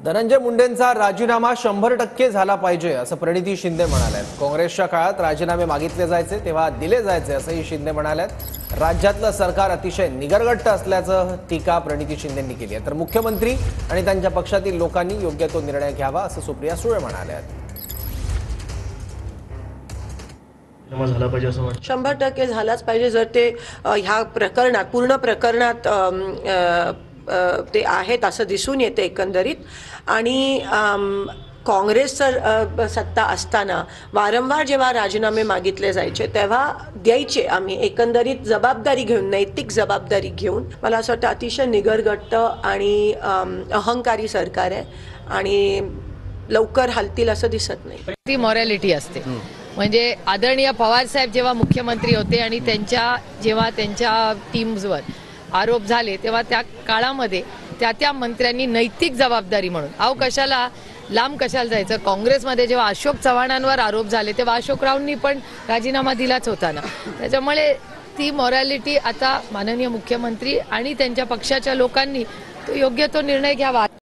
धनंजय मुंडेंचा राजीनामा 100% झाला पाहिजे असं प्रणिती शिंदे म्हणाल्यात। काँग्रेसच्या काळात राजीनामे मागितले जायचे तेव्हा दिले जायचे असंही शिंदे म्हणाल्यात। राज्यातलं सरकार अतिशय निगरगट्ट असल्याचं टीका प्रणिती शिंदेंनी केली आहे। तर मुख्यमंत्री आणि त्यांच्या पक्षातील लोकांनी योग्य तो निर्णय घ्यावा असं सुप्रिया सुळे म्हणाल्यात। 100% झालाच पाहिजे। जर ते ह्या प्रकरणात पूर्ण प्रकरणात ते आहेत असं दिसून येते एकंदरीत। आणि काँग्रेसचं सत्ता असताना वारंवार जेव्हा राजीनामे मागितले जायचे तेव्हा द्यायचे आम्ही एकंदरीत जबाबदारी घेऊन, नैतिक जबाबदारी घेऊन। मला असं वाटतं अतिशय निगरगट्ट आणि अहंकारी सरकार आहे आणि लवकर हलतील असं दिसत नाही। ती मॉरॅलिटी असते। म्हणजे आदरणीय पवार साहेब जेव्हा मुख्यमंत्री होते आणि जेव्हा त्यांच्या टीम्सवर आरोप झाले तेव्हा त्या काळामध्ये त्या मंत्र्यांनी नैतिक जबाबदारी म्हणून कशाला लांब कशाला जायचं। काँग्रेसमध्ये जेव्हा अशोक चव्हाणांवर आरोप झाले तेव्हा अशोकरावांनी पण राजीनामा दिलाच होता ना। त्याच्यामुळे ती मॉरॅलिटी आता माननीय मुख्यमंत्री आणि त्यांच्या पक्षाच्या लोकांनी योग्य तो निर्णय घ्यावा।